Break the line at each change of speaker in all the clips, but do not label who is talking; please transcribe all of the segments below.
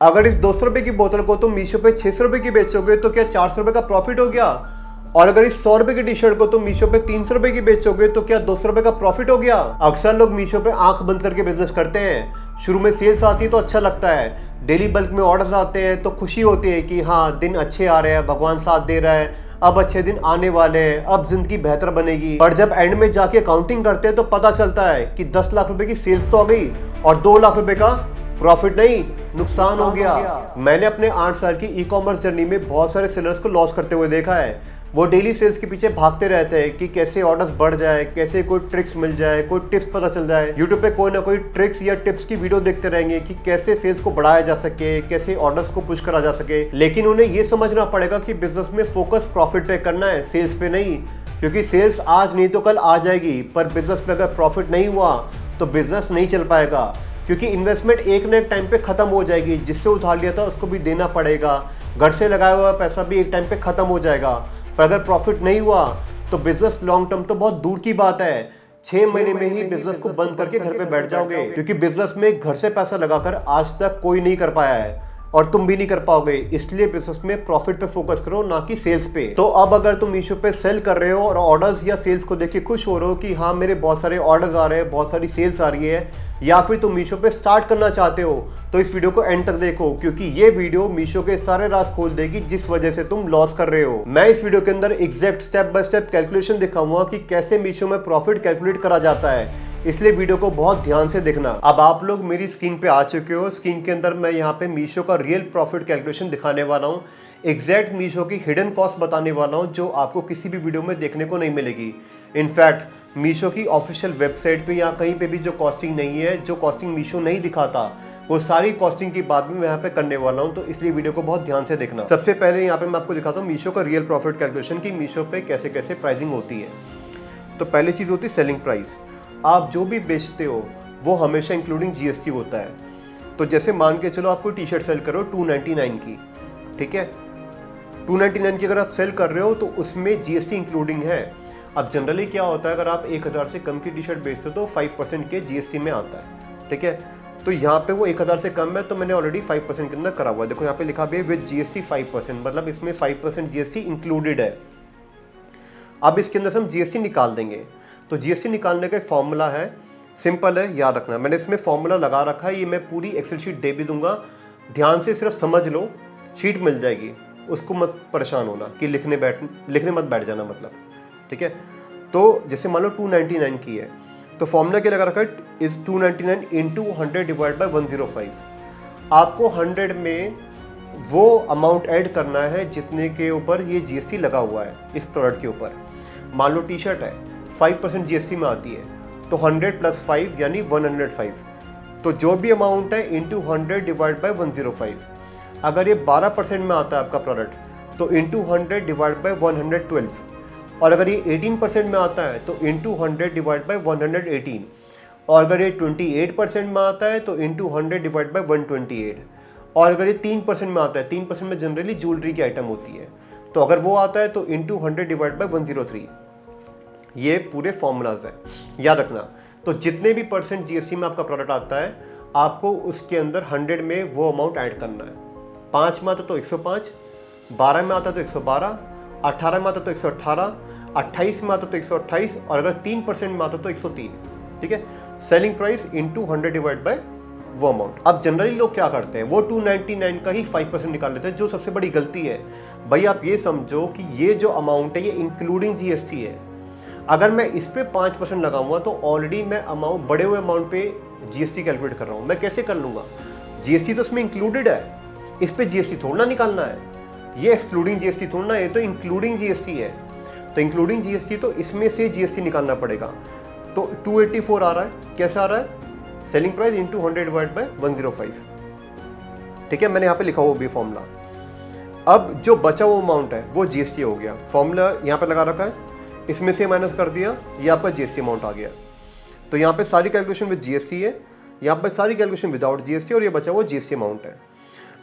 अगर इस 200 रुपए की बोतल को तुम मीशो पे 600 रुपए की बेचोगे तो क्या 400 रुपए का प्रॉफिट हो गया। और अगर इस 100 रुपए की टी शर्ट को तुम मीशो पे 300 रुपए की बेचोगे तो क्या 200 रुपए का प्रॉफिट हो गया। अक्सर लोग मीशो पे आंख बंद करके बिजनेस करते हैं। शुरू में सेल्स आती है तो अच्छा लगता है, डेली बल्क में ऑर्डर्स आते हैं तो खुशी होती है कि हाँ दिन अच्छे आ रहे हैं, भगवान साथ दे रहा है, अब अच्छे दिन आने वाले हैं, अब जिंदगी बेहतर बनेगी। पर जब एंड में जाके काउंटिंग करते हैं तो पता चलता है कि 10 लाख रुपए की सेल्स तो आ गई और 2 लाख रुपए का प्रॉफिट नहीं, नुकसान हो गया। मैंने अपने 8 साल की ई कॉमर्स जर्नी में बहुत सारे सेलर्स को लॉस करते हुए देखा है। वो डेली सेल्स के पीछे भागते रहते हैं कि कैसे ऑर्डर्स बढ़ जाए, कैसे कोई ट्रिक्स मिल जाए, कोई टिप्स पता चल जाए। यूट्यूब पे कोई ना कोई ट्रिक्स या टिप्स की वीडियो देखते रहेंगे कि कैसे सेल्स को बढ़ाया जा सके, कैसे ऑर्डर्स को पुश करा जा सके। लेकिन उन्हें ये समझना पड़ेगा कि बिजनेस में फोकस प्रॉफिट पे करना है, सेल्स पे नहीं। क्योंकि सेल्स आज नहीं तो कल आ जाएगी, पर बिजनेस में अगर प्रॉफिट नहीं हुआ तो बिजनेस नहीं चल पाएगा। क्योंकि इन्वेस्टमेंट एक ना एक टाइम पे खत्म हो जाएगी, जिससे उधार लिया था उसको भी देना पड़ेगा, घर से लगाया हुआ पैसा भी एक टाइम पे खत्म हो जाएगा। पर अगर प्रॉफिट नहीं हुआ तो बिजनेस लॉन्ग टर्म तो बहुत दूर की बात है, 6 महीने में ही बिजनेस को बंद करके घर पे बैठ जाओगे। क्योंकि बिजनेस में घर से पैसा लगाकर आज तक कोई नहीं कर पाया है और तुम भी नहीं कर पाओगे। इसलिए बिजनेस में प्रॉफिट पे फोकस करो, ना कि सेल्स पे। तो अब अगर तुम मीशो पे सेल कर रहे हो और ऑर्डर्स या सेल्स को देख के खुश हो रहे हो कि हाँ मेरे बहुत सारे ऑर्डर्स आ रहे हैं, बहुत सारी सेल्स आ रही है, या फिर तुम मीशो पे स्टार्ट करना चाहते हो, तो इस वीडियो को एंड तक देखो, क्योंकि ये वीडियो मीशो के सारे राज खोल देगी जिस वजह से तुम लॉस कर रहे हो। मैं इस वीडियो के अंदर exact step by step calculation दिखाऊंगा कि कैसे मीशो में प्रॉफिट कैलकुलेट करा जाता है, इसलिए वीडियो को बहुत ध्यान से देखना। अब आप लोग मेरी स्क्रीन पे आ चुके हो। स्क्रीन के अंदर मैं यहाँ पे मीशो का रियल प्रॉफिट कैलकुलेशन दिखाने वाला हूँ, एग्जैक्ट मीशो की हिडन कॉस्ट बताने वाला हूँ जो आपको किसी भी वीडियो में देखने को नहीं मिलेगी। इनफैक्ट मीशो की ऑफिशियल वेबसाइट पे या कहीं पे भी जो कॉस्टिंग नहीं है, जो कॉस्टिंग मीशो नहीं दिखाता, वो सारी कॉस्टिंग की बात भी मैं यहाँ पे करने वाला हूँ, तो इसलिए वीडियो को बहुत ध्यान से देखना। सबसे पहले यहाँ पे मैं आपको दिखाता हूँ मीशो का रियल प्रॉफिट कैलकुलेशन की मीशो पे कैसे कैसे प्राइसिंग होती है। तो पहली चीज़ होती है सेलिंग प्राइस। आप जो भी बेचते हो वो हमेशा इंक्लूडिंग जीएसटी होता है। तो जैसे मान के चलो आप कोई टी शर्ट सेल करो 299 की, ठीक है, 299 की अगर आप सेल कर रहे हो तो उसमें जीएसटी इंक्लूडिंग है। अब जनरली क्या होता है, अगर आप 1000 से कम की टी शर्ट बेचते हो तो 5% के जीएसटी में आता है, ठीक है। तो यहाँ पे वो 1000 से कम है तो मैंने ऑलरेडी 5% के अंदर करा हुआ है। देखो यहाँ पे लिखा भी है विद जीएसटी 5%, मतलब इसमें 5% जीएसटी इंक्लूडेड है। अब इसके अंदर से हम जीएसटी निकाल देंगे। तो जीएसटी निकालने का एक फॉर्मूला है, सिंपल है, याद रखना। मैंने इसमें फॉर्मूला लगा रखा है, ये मैं पूरी एक्सेल शीट दे भी दूंगा, ध्यान से सिर्फ समझ लो, शीट मिल जाएगी, उसको मत परेशान होना कि लिखने मत बैठ जाना, मतलब, ठीक है। तो जैसे मान लो 299 की है तो फॉर्मूला क्या लगा रखा है, इज 299 इंटू 100 डिवाइड बाई 105। आपको 100 में वो अमाउंट ऐड करना है जितने के ऊपर ये जीएसटी लगा हुआ है इस प्रोडक्ट के ऊपर। मान लो टी शर्ट है 5% जीएसटी में आती है, तो 100 प्लस 5 यानी 105। तो जो भी अमाउंट है इंटू 100 डिवाइड बाई 105। अगर ये 12% में आता है आपका प्रोडक्ट तो इंटू 100 डिवाइड बाई 112। और अगर ये 18% में आता है तो इंटू 100 डिवाइड बाई 118। और अगर ये 28% में आता है तो इंटू 100 डिवाइड बाई 128। और अगर ये 3% में आता है, 3% में जनरली ज्वेलरी की आइटम होती है, तो अगर वो आता है तो इंटू 100 डिवाइड बाई 103। ये पूरे फॉर्मूलाज हैं, याद रखना। तो जितने भी परसेंट जीएसटी में आपका प्रोडक्ट आता है, आपको उसके अंदर 100 में वो अमाउंट ऐड करना है। 5 में आता तो 105, 12 में आता तो 112, 18 में आता तो 118, 28 में आता तो 128, और अगर 3% में आता तो 103, ठीक है। Selling price into 100 divide by वो अमाउंट। अब जनरली लोग क्या करते हैं, वो 299 का ही 5% निकाल लेते हैं, जो सबसे बड़ी गलती है। भाई आप ये समझो कि ये जो अमाउंट है ये इंक्लूडिंग जीएसटी है। अगर मैं इस पे 5% लगाऊंगा तो ऑलरेडी मैं अमाउंट, बड़े हुए अमाउंट पे जीएसटी कैलकुलेट कर रहा हूं। मैं कैसे कर लूंगा, जीएसटी तो इसमें इंक्लूडेड है, इस पे जीएसटी थोड़ा निकालना है। ये एक्सक्लूडिंग जीएसटी थोड़ा, ये तो इंक्लूडिंग जीएसटी है। तो इंक्लूडिंग जीएसटी तो इसमें से जीएसटी निकालना पड़ेगा। तो 284 आ रहा है, कैसे आ रहा है, selling price into 100 divide by 105, ठीक है। मैंने यहाँ पे लिखा हुआ भी फॉर्मूला। अब जो बचा हुआ अमाउंट है वो जीएसटी हो गया, फॉर्मूला यहाँ पे लगा रखा है, इसमें से माइनस कर दिया, ये आपका जीएसटी अमाउंट आ गया। तो यहाँ पे सारी कैलकुलेशन विद जीएसटी है, यहाँ पे सारी कैलकुलेशन विदाउट जीएसटी, और ये बचा हुआ जीएसटी अमाउंट है।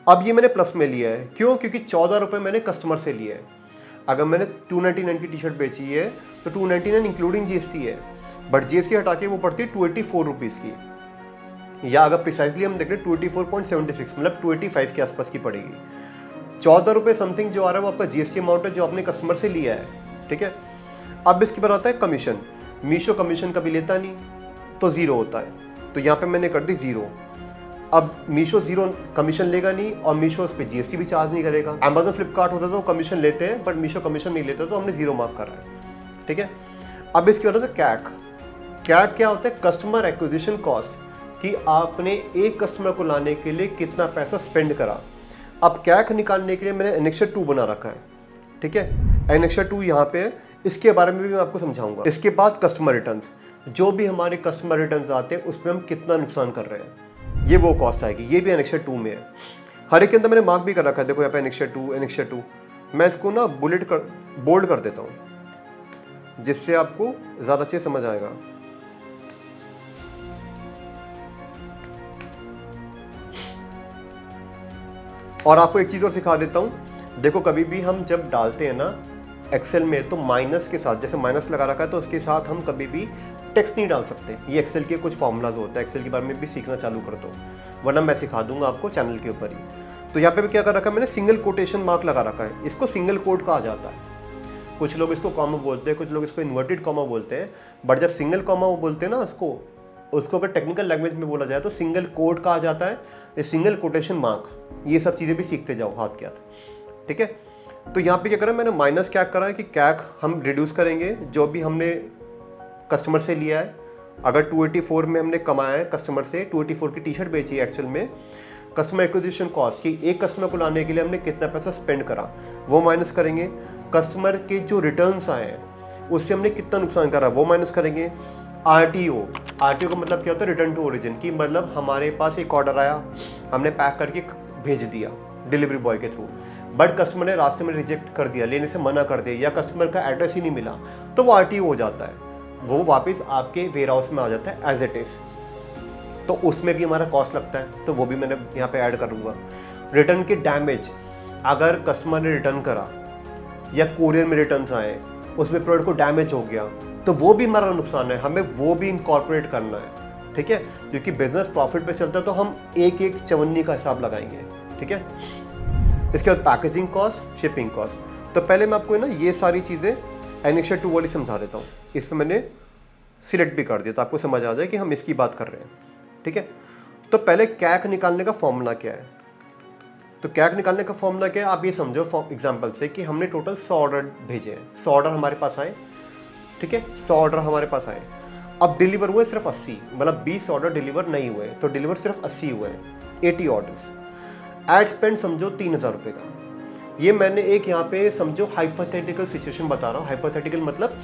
अब ये मैंने प्लस में लिया है, क्यों, क्योंकि 14 रुपये मैंने कस्टमर से लिए है। अगर मैंने 299 की टी शर्ट बेची है तो 299 इंक्लूडिंग जीएसटी है, बट जीएसटी हटा के वो पड़ती है 284 रुपीज़ की, या अगर प्रिसाइजली हम देख रहे 24.76 मतलब 25 के आसपास की पड़ेगी। 14 रुपये समथिंग जो आ रहा है वो आपका जीएसटी अमाउंट है जो आपने कस्टमर से लिया है, ठीक है। अब इसके बाद आता है कमीशन। मीशो कमीशन कभी लेता नहीं तो ज़ीरो होता है, तो यहाँ पे मैंने कर दी ज़ीरो। अब मीशो ज़ीरो कमीशन लेगा नहीं और मीशो उस पर जीएसटी भी चार्ज नहीं करेगा। अमेजोन फ्लिपकार्ट होता तो कमीशन लेते हैं, बट मीशो कमीशन नहीं लेते, तो हमने ज़ीरो मार्क करा है, ठीक है। अब इसकी वजह से कैक क्या होता है? कस्टमर एक्विजिशन कॉस्ट, कि आपने एक कस्टमर को लाने के लिए कितना पैसा स्पेंड करा। अब कैक निकालने के लिए मैंने एनेक्सर 2 बना रखा है, ठीक है। एनेक्सर 2 यहाँ पे है, इसके बारे में भी मैं आपको समझाऊंगा। इसके बाद कस्टमर रिटर्न्स, जो भी हमारे कस्टमर रिटर्न्स आते हैं उसमें हम कितना नुकसान कर रहे हैं, ये वो कॉस्ट आएगी। ये भी एनेक्सर 2 में है। हर एक के अंदर मैंने मार्क भी कर रखा है, देखो यहाँ पे एनेक्सर 2। मैं इसको ना बोल्ड कर देता हूँ जिससे आपको ज़्यादा अच्छे समझ आएगा। और आपको एक चीज़ और सिखा देता हूँ, देखो कभी भी हम जब डालते हैं ना एक्सेल में, तो माइनस के साथ, जैसे माइनस लगा रखा है तो उसके साथ हम कभी भी टेक्स्ट नहीं डाल सकते। ये एक्सेल के कुछ फॉर्मूलाज होता है, एक्सेल के बारे में भी सीखना चालू कर दो, वरना मैं सिखा दूंगा आपको चैनल के ऊपर ही। तो यहाँ पे भी क्या कर रखा है मैंने, सिंगल कोटेशन मार्क लगा रखा है। इसको सिंगल कोट कहा जाता है। कुछ लोग इसको कॉमा बोलते हैं, कुछ लोग इसको इन्वर्टेड कॉमा बोलते हैं, बट जब सिंगल कॉमा वो बोलते हैं ना उसको अगर टेक्निकल लैंग्वेज में बोला जाए तो सिंगल कोट कहा जाता है, सिंगल कोटेशन मार्क। ये सब चीज़ें भी सीखते जाओ हाथ के हाथ, ठीक है। तो यहाँ पे क्या करा मैंने, माइनस कैक करा है कि कैक हम रिड्यूस करेंगे जो भी हमने कस्टमर से लिया है। अगर 284 में हमने कमाया है कस्टमर से, 284 की टी शर्ट बेची है एक्चुअल में, कस्टमर एक्विजिशन कॉस्ट की एक कस्टमर को लाने के लिए हमने कितना पैसा स्पेंड करा वो माइनस करेंगे। कस्टमर के जो रिटर्न्स आए हैं उससे हमने कितना नुकसान करा वो माइनस करेंगे। आरटीओ का मतलब क्या होता है, रिटर्न टू ओरिजिन, की मतलब हमारे पास एक ऑर्डर आया, हमने पैक करके भेज दिया डिलीवरी बॉय के थ्रू, बट कस्टमर ने रास्ते में रिजेक्ट कर दिया, लेने से मना कर दिया, या कस्टमर का एड्रेस ही नहीं मिला, तो वो आरटीओ हो जाता है, वो वापस आपके वेयर हाउस में आ जाता है एज इट इज। तो उसमें भी हमारा कॉस्ट लगता है, तो वो भी मैंने यहाँ पे ऐड करूँगा। रिटर्न के डैमेज, अगर कस्टमर ने रिटर्न करा या कोरियर में रिटर्न आए, उसमें प्रोडक्ट को डैमेज हो गया, तो वो भी हमारा नुकसान है, हमें वो भी इनकॉर्पोरेट करना है, ठीक है। क्योंकि बिजनेस प्रॉफिट पे चलता है तो हम एक एक चवन्नी का हिसाब लगाएंगे, ठीक है। इसके बाद पैकेजिंग कॉस्ट, शिपिंग कॉस्ट। तो पहले मैं आपको ना ये सारी चीज़ें एनेक्सर 2 वाली समझा देता हूँ। इसमें मैंने सिलेक्ट भी कर दिया तो आपको समझ आ जाए कि हम इसकी बात कर रहे हैं, ठीक है। तो पहले कैक निकालने का फॉर्मूला क्या है, तो कैक निकालने का फॉर्मूला क्या है, आप ये समझो फॉर एग्जाम्पल से कि हमने टोटल 100 ऑर्डर भेजे हैं, 100 ऑर्डर हमारे पास आए, ठीक है। 100 ऑर्डर हमारे पास आए, अब डिलीवर हुए सिर्फ 80, मतलब 20 ऑर्डर डिलीवर नहीं हुए, तो डिलीवर सिर्फ 80 हुए, 80 ऑर्डर्स। एड स्पेंड समझो 3000 रुपये का। ये मैंने एक यहाँ पे समझो हाइपोथेटिकल सिचुएशन बता रहा हूँ। हाइपोथेटिकल मतलब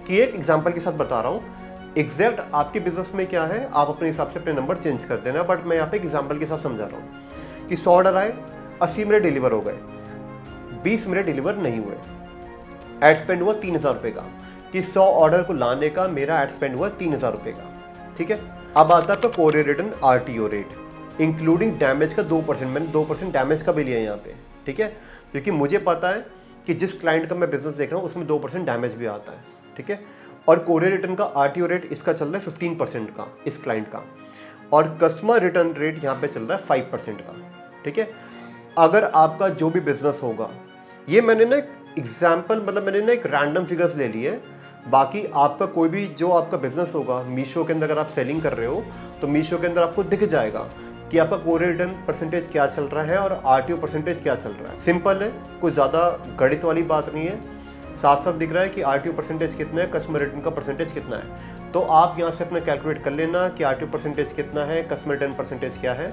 कि एक एग्जाम्पल के साथ बता रहा हूँ। एग्जैक्ट आपके बिजनेस में क्या है आप अपने हिसाब से अपने नंबर चेंज कर देना, बट मैं यहाँ पे एग्जाम्पल के साथ समझा रहा हूँ कि 100 ऑर्डर आए, 80 मेरे डिलीवर हो गए, 20 मेरे डिलीवर नहीं हुए। एड स्पेंड हुआ 3000 रुपये का, कि 100 ऑर्डर को लाने का मेरा एड स्पेंड हुआ 3000 रुपये का, ठीक है। अब आता है तो courier return RTO rate, including damage का 2%, मैंने 2% डैमेज का भी लिया है यहाँ पे, ठीक है। क्योंकि मुझे पता है कि जिस क्लाइंट का मैं बिजनेस देख रहा हूँ उसमें 2% डैमेज भी आता है, ठीक है। और कोरियर रिटर्न का आरटीओ रेट इसका चल रहा है 15% का इस क्लाइंट का, और कस्टमर रिटर्न रेट यहाँ पे चल रहा है 5% का, ठीक है। अगर आपका जो भी बिजनेस होगा, ये मैंने ना एग्जाम्पल मतलब मैंने ना एक रैंडम फिगर्स ले लिए, बाकी आपका कोई भी जो आपका बिजनेस होगा मीशो के अंदर अगर आप सेलिंग कर रहे हो तो मीशो के अंदर आपको दिख जाएगा कि आपका कोरियर रिटर्न परसेंटेज क्या चल रहा है और आरटीओ परसेंटेज क्या चल रहा है। सिंपल है, कोई ज़्यादा गणित वाली बात नहीं है, साफ साफ दिख रहा है कि आरटीओ परसेंटेज कितना है, कस्टमर रिटर्न का परसेंटेज कितना है। तो आप यहाँ से अपना कैलकुलेट कर लेना कि आरटीओ परसेंटेज कितना है, कस्टमर रिटर्न परसेंटेज क्या है,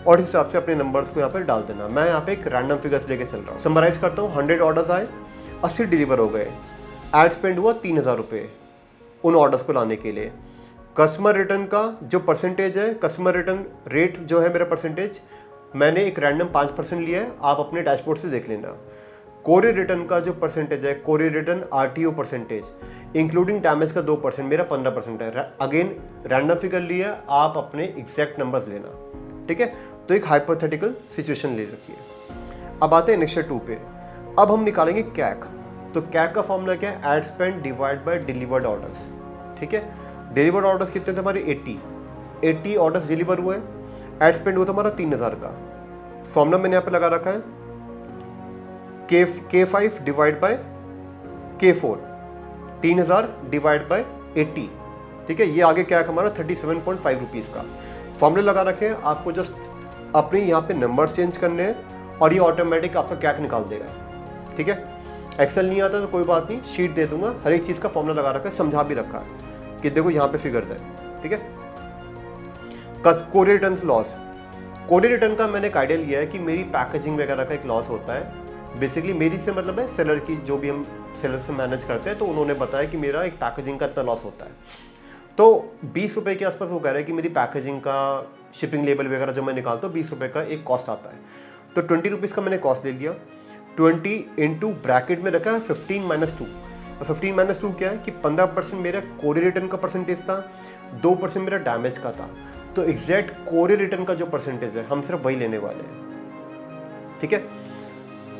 और इस हिसाब से अपने नंबर्स को यहाँ पर डाल देना। मैं यहाँ पे एक रैंडम फिगर्स लेके चल रहा हूँ। समराइज करता हूँ, 100 ऑर्डर्स आए, 80 डिलीवर हो गए, एड स्पेंड हुआ 3000 रुपये उन ऑर्डर्स को लाने के लिए। कस्टमर रिटर्न का जो परसेंटेज है, कस्टमर रिटर्न रेट जो है मेरा परसेंटेज, मैंने एक रैंडम 5% लिया है, आप अपने डैशबोर्ड से देख लेना। कोरियर रिटर्न का जो परसेंटेज है, courier return RTO percentage including damage का 2%, मेरा 15% है। अगेन रैंडम फिगर लिया, आप अपने एग्जैक्ट नंबर्स लेना, ठीक है। तो एक हाइपोथेटिकल सिचुएशन ले रखी है। अब आते हैं एनेक्सर 2 पे। अब हम निकालेंगे कैक। तो कैक का फॉर्मूला क्या है, ad spend divide by delivered orders, ठीक है। डिलीवर्ड ऑर्डर्स कितने थे हमारे 80, 80 ऑर्डर्स डिलीवर हुए, एड स्पेंड हुआ था हमारा 3000 का। फॉर्मूला मैंने यहाँ पे लगा रखा है K5 divide by K4, 3000 divide by 80, ठीक है। ये आगे क्या है हमारा 37.5 रुपीज़ का फॉर्मूला लगा रखे हैं। आपको जस्ट अपने यहाँ पे नंबर चेंज करने हैं और ये ऑटोमेटिक आपका कैक निकाल देगा, ठीक है। एक्सेल नहीं आता तो कोई बात नहीं, शीट दे दूंगा, हर एक चीज़ का फॉर्मूला लगा रखा है, समझा भी रखा है कि देखो यहाँ पे फिगर्स है, ठीक है। Courier return loss, courier return का मैंने एक आइडिया लिया है कि मेरी पैकेजिंग वगैरह का एक लॉस होता है। बेसिकली मेरी से मतलब है सेलर की, जो भी हम सेलर से मैनेज करते हैं, तो उन्होंने बताया कि मेरा एक पैकेजिंग का इतना लॉस होता है। तो 20 रुपये के आसपास वो कह रहे हैं कि मेरी पैकेजिंग का शिपिंग लेबल वगैरह जो मैं निकालता हूँ 20 रुपये का एक कॉस्ट आता है। तो 20 रुपीज़ का मैंने कॉस्ट ले लिया, 20 इंटू ब्रैकेट में रखा है 15 माइनस 2। 15 माइनस 2 क्या है कि 15% मेरा कोरियर रिटर्न का परसेंटेज था, 2% मेरा डैमेज का था। तो एग्जैक्ट कोरियर रिटर्न का जो परसेंटेज है हम सिर्फ वही लेने वाले हैं, ठीक है।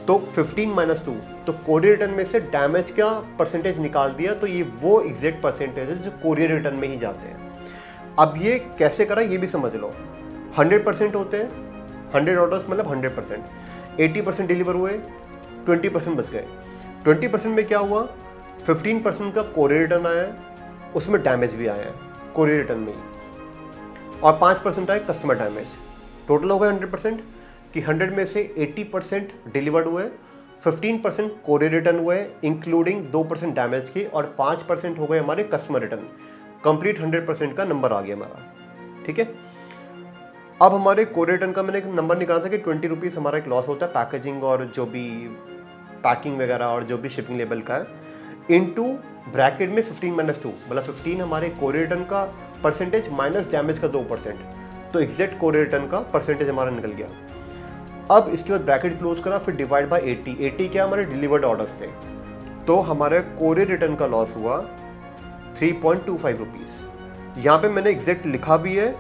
तो 15 माइनस 2, तो कोरियर रिटर्न में से डैमेज का परसेंटेज निकाल दिया, तो ये वो एग्जैक्ट परसेंटेज है जो कोरियर रिटर्न में ही जाते हैं। अब ये कैसे करा ये भी समझ लो। 100% होते हैं, 100 ऑर्डर्स मतलब 100%, 80% डिलीवर हुए, 20% बच गए। 20% में क्या हुआ, 15% का कोरियर रिटर्न आया है, उसमें डैमेज भी आया है कोरियर रिटर्न में ही, और 5% आया कस्टमर डैमेज। टोटल हो गया 100% कि 100 में से 80% डिलीवर्ड हुए, 15% कोरियर रिटर्न हुए इंक्लूडिंग 2% डैमेज की, और 5% हो गए हमारे कस्टमर रिटर्न। कंप्लीट 100% का नंबर आ गया हमारा, ठीक है। अब हमारे कोरियर रिटर्न का मैंने एक नंबर निकाला था कि 20 रुपीज़ हमारा एक लॉस होता है पैकेजिंग और जो भी पैकिंग वगैरह और जो भी शिपिंग लेवल का है, इनटू ब्रैकेट में 15 माइनस 2, मतलब 15 हमारे कोरियर रिटर्न का परसेंटेज माइनस डैमेज का 2%, तो एग्जैक्ट कोरियर रिटर्न का परसेंटेज हमारा निकल गया। अब इसके बाद ब्रैकेट क्लोज करा, फिर डिवाइड बाय 80। 80 क्या हमारे डिलीवर्ड ऑर्डर्स थे, तो हमारे कोरियर रिटर्न का लॉस हुआ 3.25 रुपीज़। यहाँ पे मैंने एग्जैक्ट लिखा भी है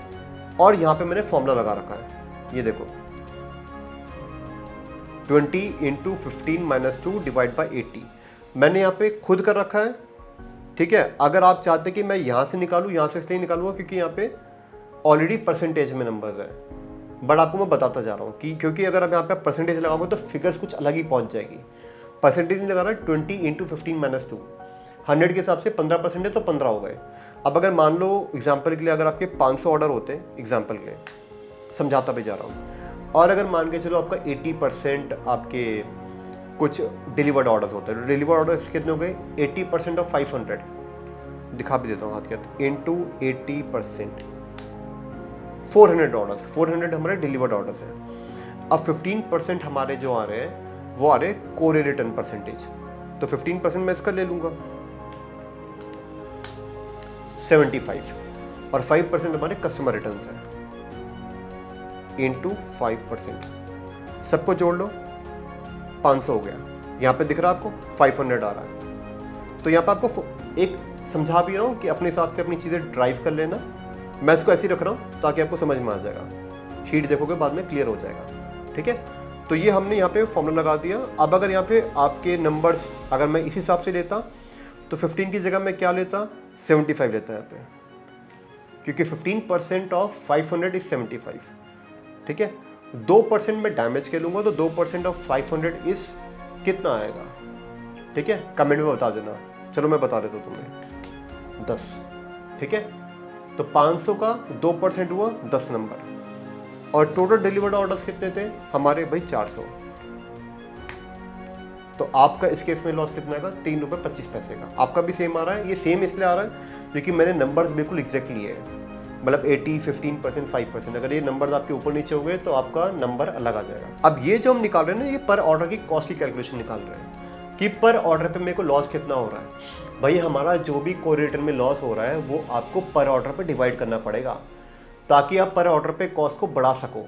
और यहाँ पे मैंने फॉर्मूला लगा रखा है, ये देखो 20 इंटू 15 माइनस 2 डिवाइड बाई 80 मैंने यहाँ पे खुद कर रखा है, ठीक है। अगर आप चाहते कि मैं यहाँ से निकालूँ, यहाँ से इसलिए निकालूंगा क्योंकि यहाँ पे ऑलरेडी परसेंटेज में नंबर्स है, बट आपको मैं बताता जा रहा हूँ कि क्योंकि अगर आप यहाँ पे परसेंटेज लगाओगे तो फिगर्स कुछ अलग ही पहुँच जाएगी। परसेंटेज नहीं लगा रहा है, 20 इंटू 15 माइनस 2, 100 के हिसाब से 15% है तो 15 हो गए। अब अगर मान लो एग्जाम्पल के लिए अगर आपके 500 ऑर्डर होते हैं, एग्जाम्पल के लिए समझाता भी जा रहा हूँ, और अगर मान के चलो आपका 80% आपके कुछ डिलीवर्ड ऑर्डर्स होते हैं, डिलीवर्ड ऑर्डर्स कितने हो गए, 80% ऑफ 500, दिखा भी देता हूँ हाथ के हाथ, इंटू 80%, 400 ऑर्डर्स, 400 हमारे डिलीवर्ड ऑर्डर्स हैं। अब 15% हमारे जो आ रहे हैं वो आ रहे हैं कोरियर रिटर्न परसेंटेज, तो 15% मैं इसका ले लूंगा 75, और 5% हमारे कस्टमर रिटर्न्स हैं, इंटू 5%, सबको जोड़ लो 500 हो गया। यहाँ पे दिख रहा है आपको 500 आ रहा है। तो यहाँ पे आपको एक समझा भी रहा हूँ कि अपने हिसाब से अपनी चीज़ें ड्राइव कर लेना। मैं इसको ऐसे ही रख रहा हूँ ताकि आपको समझ में आ जाएगा, शीट देखोगे बाद में क्लियर हो जाएगा, ठीक है। तो ये हमने यहाँ पे फॉर्मूला लगा दिया। अब अगर यहाँ पे आपके नंबर्स अगर मैं इस हिसाब से लेता तो 15 की जगह मैं क्या लेता, 75 लेता है यहाँ पे, क्योंकि 15% ऑफ 500 इज 75, ठीक है। 2% में डैमेज के लूंगा तो 2% ऑफ 500 इज कितना आएगा, ठीक है, कमेंट में बता देना। चलो मैं बता देता हूँ तुम्हें, 10, ठीक है। तो 500 का 2% हुआ 10 नंबर, और टोटल डिलीवर्ड ऑर्डर्स कितने थे हमारे भाई 400। तो आपका इस केस में लॉस कितना का, 3 रुपये 25 पैसे का। आपका भी सेम आ रहा है, ये सेम इसलिए आ रहा है क्योंकि मैंने नंबर्स बिल्कुल एग्जैक्ट लिए हैं, मतलब 80, 15%, 5%। अगर ये नंबर्स आपके ऊपर नीचे हो गए तो आपका नंबर अलग आ जाएगा। अब ये जो हम निकाल रहे हैं ना, ये पर ऑर्डर की कॉस्ट की कैलकुलेशन निकाल रहे हैं कि पर ऑर्डर पे मेरे को लॉस कितना हो रहा है। भाई हमारा जो भी कोरियर रिटर्न में लॉस हो रहा है वो आपको पर ऑर्डर पे डिवाइड करना पड़ेगा, ताकि आप पर ऑर्डर पे कॉस्ट को बढ़ा सको,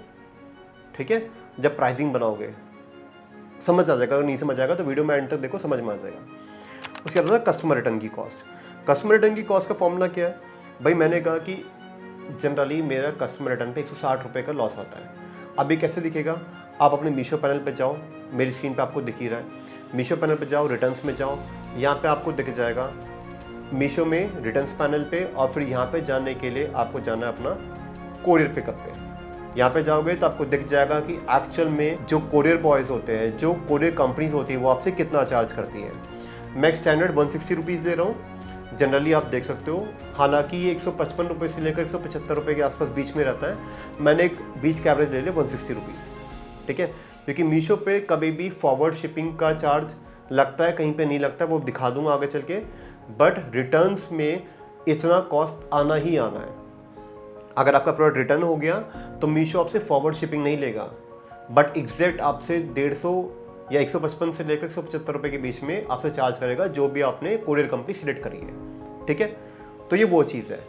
ठीक है। जब प्राइसिंग बनाओगे समझ आ जाएगा, अगर नहीं समझ आएगा तो वीडियो में एंड तक देखो, समझ में आ जाएगा। उसके बाद कस्टमर रिटर्न की कॉस्ट। कस्टमर रिटर्न की कॉस्ट का फॉर्मूला क्या है भाई, मैंने कहा कि जनरली मेरा कस्टमर रिटर्न पे 160 रुपये का लॉस आता है। अभी कैसे दिखेगा, आप अपने मीशो पैनल पे जाओ, मेरी स्क्रीन पे आपको दिख ही रहा है, मीशो पैनल पे जाओ, रिटर्न्स में जाओ, यहाँ पे आपको दिख जाएगा मीशो में रिटर्न्स पैनल पे, और फिर यहाँ पे जाने के लिए आपको जाना है अपना कोरियर पिकअप पे। यहाँ पे जाओगे तो आपको दिख जाएगा कि एक्चुअल में जो कोरियर बॉयज़ होते हैं, जो कोरियर कंपनीज होती है, वो आपसे कितना चार्ज करती है। मैं स्टैंडर्ड 160 रुपीज़ दे रहा हूँ, जनरली आप देख सकते हो। हालांकि ये 155 रुपये से लेकर 175 रुपये के आसपास बीच में रहता है। मैंने एक बीच का एवरेज ले लिया 160 रुपीज़, ठीक है। क्योंकि मीशो पे कभी भी फॉरवर्ड शिपिंग का चार्ज लगता है, कहीं पे नहीं लगता, वो दिखा दूंगा आगे चल के। बट रिटर्न्स में इतना कॉस्ट आना ही आना है। अगर आपका प्रोडक्ट रिटर्न हो गया तो मीशो आपसे फॉरवर्ड शिपिंग नहीं लेगा, बट एग्जैक्ट आपसे 150 या 155 से लेकर 175 रुपये के बीच में आपसे चार्ज करेगा, जो भी आपने कोरियर कंपनी सिलेक्ट करी है, ठीक है। तो ये वो चीज़ है।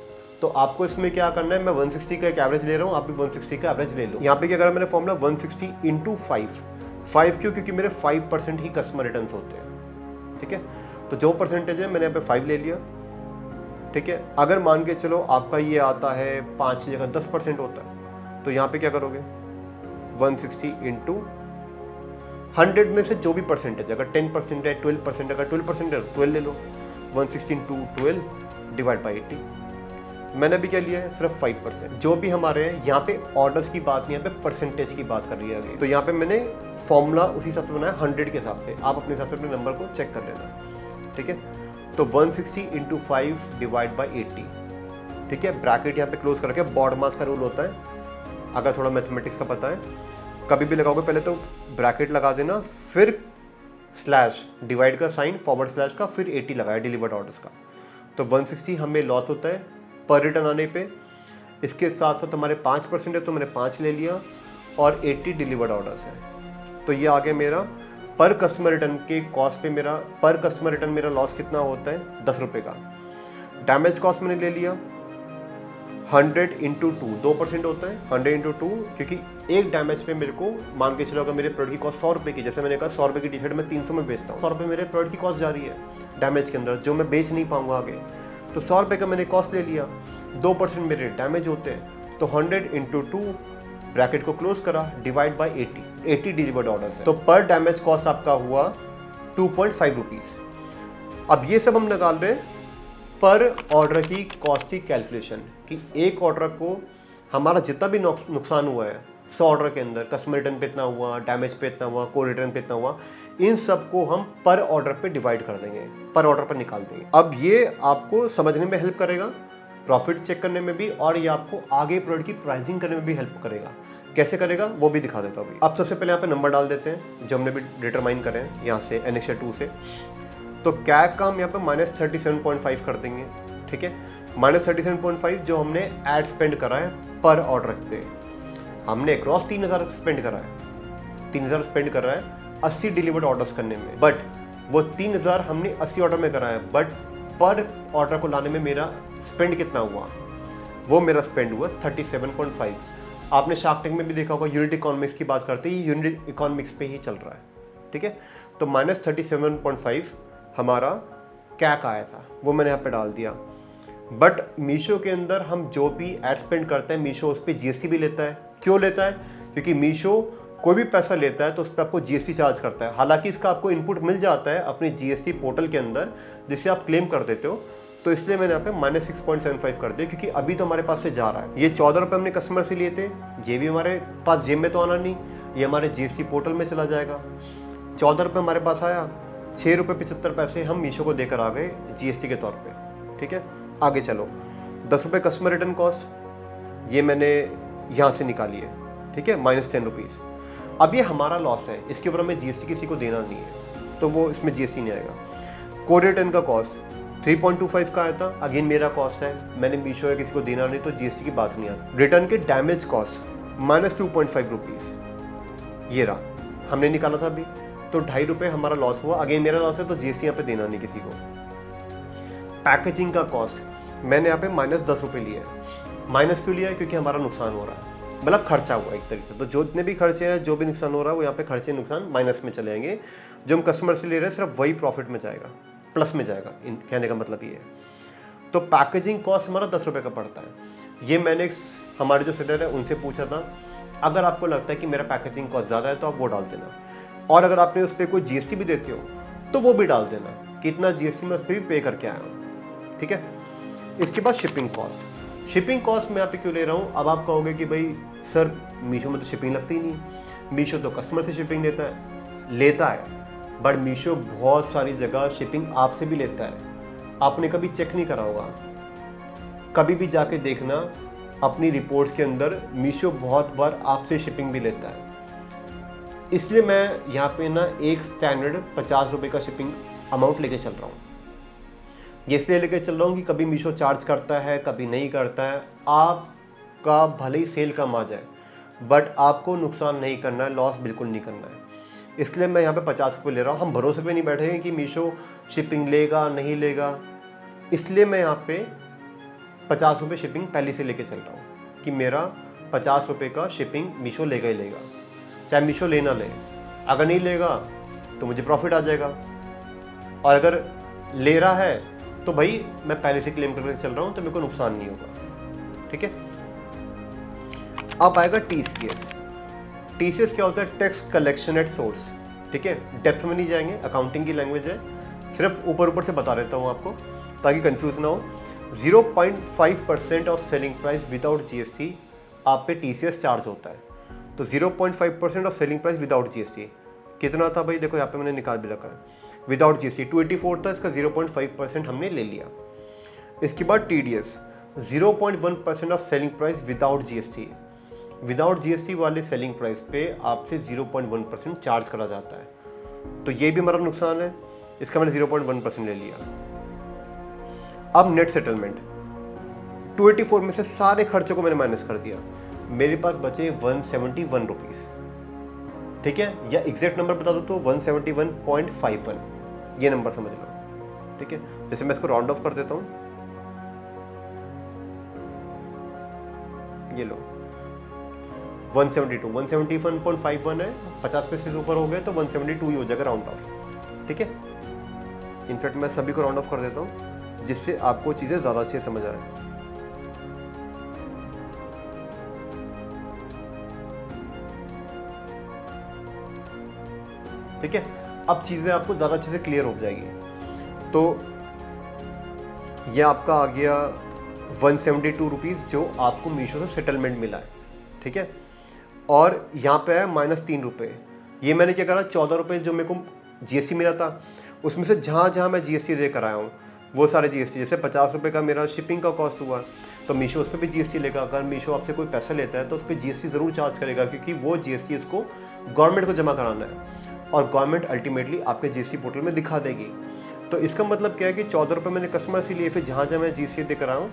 तो आपको इसमें क्या करना है, मैं 160 का एक एवरेज ले रहा हूँ, आप भी 160 का एवरेज ले लो। यहाँ पे क्या करा मैंने फॉर्मूला 160 इंटू 5 क्यों, क्योंकि मेरे 5% ही कस्टमर रिटर्न होते हैं, ठीक है। तो जो परसेंटेज है मैंने यहाँ पे 5 ले लिया, ठीक है। अगर मान के चलो आपका ये आता है 5 की जगह 10% होता है, तो यहाँ पे क्या करोगे 160 इंटू 100 में से जो भी परसेंटेज, अगर 10% है, 12%, अगर 12% है 12 ले लो। 160 इंटू 12 डिवाइड बाई 80। मैंने भी क्या लिया है, सिर्फ 5%। जो भी हमारे यहाँ पे ऑर्डर्स की बात नहीं, यहाँ पे परसेंटेज की बात कर रही है। तो यहाँ पे मैंने फॉर्मूला उसी हिसाब से बनाया 100 के हिसाब से। आप अपने हिसाब से अपने नंबर को चेक कर लेना, ठीक है। तो 160 इंटू 5 डिवाइड बाई 80, ठीक है। ब्रैकेट यहाँ पे क्लोज करके बॉड मास का रूल होता है, अगर थोड़ा मैथमेटिक्स का पता है। कभी भी लगाओगे पहले तो ब्रैकेट लगा देना, फिर स्लैश, डिवाइड का साइन, फॉरवर्ड स्लैश का, फिर 80 लगाया डिलीवर्ड ऑर्डर्स का। तो 160 हमें लॉस होता है पर रिटर्न आने पे। इसके साथ साथ हमारे 5% है तो मैंने 5 ले लिया, और 80 डिलीवर्ड ऑर्डर्स है। तो ये आ गया मेरा पर कस्टमर रिटर्न के कॉस्ट पे। मेरा पर कस्टमर रिटर्न मेरा लॉस कितना होता है, 10 रुपये का। डैमेज कॉस्ट मैंने ले लिया 100 इंटू 2, 2% होता है 100 इंटू 2, क्योंकि एक डैमेज पे मेरे को मान के चलो, अगर मेरे प्रोडक्ट की कॉस्ट 100 रुपये की, जैसे मैंने कहा 100 रुपये की टी शर्ट मैं 300 में बेचता हूँ, 100 रुपये मेरे प्रोडक्ट की कॉस्ट जा रही है डैमेज के अंदर, जो मैं बेच नहीं पाऊंगा आगे। तो 100 रुपये का मैंने कॉस्ट ले लिया, 2% मेरे डैमेज होते हैं, तो 100 इंटू 2 ब्रैकेट को क्लोज करा, डिवाइड बाई 80 डिलीवर्ड ऑर्डर्स है। तो पर डैमेज कॉस्ट आपका हुआ 2.5 रुपीज़। अब ये सब हम निकाल रहे हैं पर ऑर्डर की कॉस्ट की कैलकुलेशन, कि एक ऑर्डर को हमारा जितना भी नुकसान हुआ है 100 ऑर्डर के अंदर, कस्टमर रिटर्न पे इतना हुआ, डैमेज पे इतना हुआ, कोरियर रिटर्न पे इतना हुआ, इन सबको हम पर ऑर्डर पे डिवाइड कर देंगे, पर ऑर्डर पर निकाल देंगे। अब ये आपको समझने में हेल्प करेगा, प्रॉफिट चेक करने में भी, और ये आपको आगे प्रोडक्ट की प्राइसिंग करने में भी हेल्प करेगा। कैसे करेगा वो भी दिखा देता हूँ। अब सबसे पहले यहाँ पे नंबर डाल देते हैं जो हमने भी डिटरमाइन करें यहाँ से एनेक्सर 2 से। तो कैग का हम यहाँ पे -37.5 कर देंगे, ठीक है। -37.5 जो हमने एड स्पेंड करा है पर ऑर्डर पे, हमने क्रॉस 3000 स्पेंड करा है, 3000 स्पेंड कर रहा है 80 डिलीवर्ड ऑर्डर्स करने में, बट वो 3000 हमने 80 ऑर्डर में करा है, बट पर ऑर्डर को लाने में मेरा स्पेंड कितना हुआ, वो मेरा स्पेंड हुआ 37.5। आपने शार्क टैंक में भी देखा होगा, यूनिट इकोनॉमिक्स की बात करते ही यूनिट इकोनॉमिक्स पे ही चल रहा है, ठीक है। तो -37.5 हमारा कैक आया था, वो मैंने यहाँ पे डाल दिया। बट मीशो के अंदर हम जो भी एड स्पेंड करते हैं, मीशो उस पर जीएसटी भी लेता है। क्यों लेता है, क्योंकि मीशो कोई भी पैसा लेता है तो उस पर आपको जीएसटी चार्ज करता है। हालांकि इसका आपको इनपुट मिल जाता है अपने जीएसटी पोर्टल के अंदर, जिससे आप क्लेम कर देते हो। तो इसलिए मैंने यहाँ पे -6.75 कर दिया, क्योंकि अभी तो हमारे पास से जा रहा है। ये 14 रुपये हमने कस्टमर से लिए थे, ये भी हमारे पास जेब में तो आना नहीं, ये हमारे जीएसटी पोर्टल में चला जाएगा। 14 रुपये हमारे पास आया, 6 रुपये 75 पैसे हम मीशो को देकर आ गए जीएसटी के तौर पे, ठीक है। आगे चलो, 10 रुपये कस्टमर रिटर्न कॉस्ट, ये मैंने यहाँ से निकाली है, ठीक है, -10 रुपीज़। अब ये हमारा लॉस है, इसके ऊपर हमें जीएसटी किसी को देना नहीं है, तो वो इसमें जीएसटी नहीं आएगा। कोरियर रिटर्न का कॉस्ट 3.25 का आया था, अगेन मेरा कॉस्ट है, मैंने मीशो या किसी को देना नहीं, तो जीएसटी की बात नहीं आती। रिटर्न के डैमेज कॉस्ट -2.5 रुपीज़, ये रहा, हमने निकाला था अभी। तो 2.5 रुपये हमारा लॉस हुआ, अगेन मेरा लॉस है, तो जीएसटी यहाँ पे देना नहीं किसी को। पैकेजिंग का कॉस्ट मैंने यहाँ पे -10 रुपये लिया है। माइनस क्यों लिया है, क्योंकि हमारा नुकसान हो रहा है, मतलब खर्चा हुआ एक तरीके से। तो जो जितने भी खर्चे हैं, जो भी नुकसान हो रहा है, वो यहाँ पे खर्चे नुकसान माइनस में चले जाएंगे। जो हम कस्टमर से ले रहे हैं सिर्फ वही प्रॉफिट में जाएगा, प्लस में जाएगा, कहने का मतलब ये है। तो पैकेजिंग कॉस्ट हमारा 10 रुपये का पड़ता है। ये मैंने हमारे जो सेलर है उनसे पूछा था, अगर आपको लगता है कि मेरा पैकेजिंग कॉस्ट ज़्यादा है तो आप वो डाल देना, और अगर आपने उस पर कोई जीएसटी भी देते हो तो वो भी डाल देना, कितना जीएसटी मैं उस पर भी पे करके आया हूँ, ठीक है। इसके बाद शिपिंग कॉस्ट। शिपिंग कॉस्ट मैं यहाँ पे क्यों ले रहा हूँ? अब आप कहोगे कि भाई सर मीशो में तो शिपिंग लगती ही नहीं, मीशो तो कस्टमर से शिपिंग लेता है, बट मीशो बहुत सारी जगह शिपिंग आपसे भी लेता है। आपने कभी चेक नहीं करा होगा, कभी भी जाके देखना अपनी रिपोर्ट्स के अंदर, मीशो बहुत बार आपसे शिपिंग भी लेता है। इसलिए मैं यहाँ पे ना एक स्टैंडर्ड 50 रुपये का शिपिंग अमाउंट लेके चल रहा हूँ। ये इसलिए लेके चल रहा हूँ कि कभी मीशो चार्ज करता है, कभी नहीं करता है। आपका भले ही सेल कम आ जाए, बट आपको नुकसान नहीं करना है, लॉस बिल्कुल नहीं करना है। इसलिए मैं यहाँ पे 50 रुपये ले रहा हूँ। हम भरोसे पे नहीं बैठे हैं कि मीशो शिपिंग लेगा नहीं लेगा, इसलिए मैं यहाँ पे 50 रुपये शिपिंग पहले से लेके चल रहा हूँ कि मेरा 50 रुपये का शिपिंग मीशो लेगा ही लेगा, चाहे मीशो ले ना ले। अगर नहीं लेगा तो मुझे प्रॉफिट आ जाएगा, और अगर ले रहा है तो भाई मैं पहले से क्लेम करके चल रहा हूँ तो मेरे को नुकसान नहीं होगा। ठीक है, अब आएगा TCS। TCS क्या होता है? Tax collection at source. ठीक है, डेप्थ में नहीं जाएंगे, अकाउंटिंग की लैंग्वेज है, सिर्फ ऊपर से बता देता हूँ आपको ताकि कंफ्यूज ना हो। 0.5% of selling price without GST आप पे TCS चार्ज होता है। तो 0.5% of selling price without GST कितना था भाई? देखो यहाँ पे मैंने निकाल भी रखा है। विदाउट GST 284 था, इसका 0.5% हमने ले लिया। इसके बाद TDS 0.1% of selling price without GST। Without GST वाले सेलिंग प्राइस पे आपसे 0.1% चार्ज करा जाता है, तो ये भी हमारा नुकसान है, इसका मैंने 0.1% ले लिया। अब नेट सेटलमेंट 284 में से सारे खर्चों को मैंने माइनस कर दिया, मेरे पास बचे 171 रुपीज़। ठीक है, या एग्जैक्ट नंबर बता दो तो 171.51, ये नंबर समझ लो। ठीक है, जैसे मैं इसको राउंड ऑफ कर देता हूँ, ये लो 171.51 है, 50 पैसे से ऊपर हो गए तो 172 ही हो जाएगा राउंड ऑफ। ठीक है, इनफैक्ट मैं सभी को राउंड ऑफ कर देता हूँ जिससे आपको चीज़ें ज़्यादा अच्छे समझ आए। ठीक है, अब चीज़ें आपको ज़्यादा अच्छे से क्लियर हो जाएगी। तो यह आपका आ गया 172 रुपीज़ जो आपको मीशो से सेटलमेंट मिला है। ठीक है, और यहाँ पे है -3 रुपये। ये मैंने क्या करा, 14 रुपये जो मेरे को GST मिला था उसमें से जहाँ जहाँ मैं GST देकर आया हूँ वो सारे GST, जैसे 50 रुपये का मेरा शिपिंग का कॉस्ट हुआ तो मीशो उस पर भी GST लेगा। अगर मीशो आपसे कोई पैसा लेता है तो उस पर GST ज़रूर चार्ज करेगा, क्योंकि वो GST इसको गवर्नमेंट को जमा कराना है और गवर्नमेंट अल्टीमेटली आपके GST पोर्टल में दिखा देगी। तो इसका मतलब क्या है कि 14 रुपये मैंने कस्टमर से लिए, फिर जहाँ जहाँ मैं GST देकर आया हूँ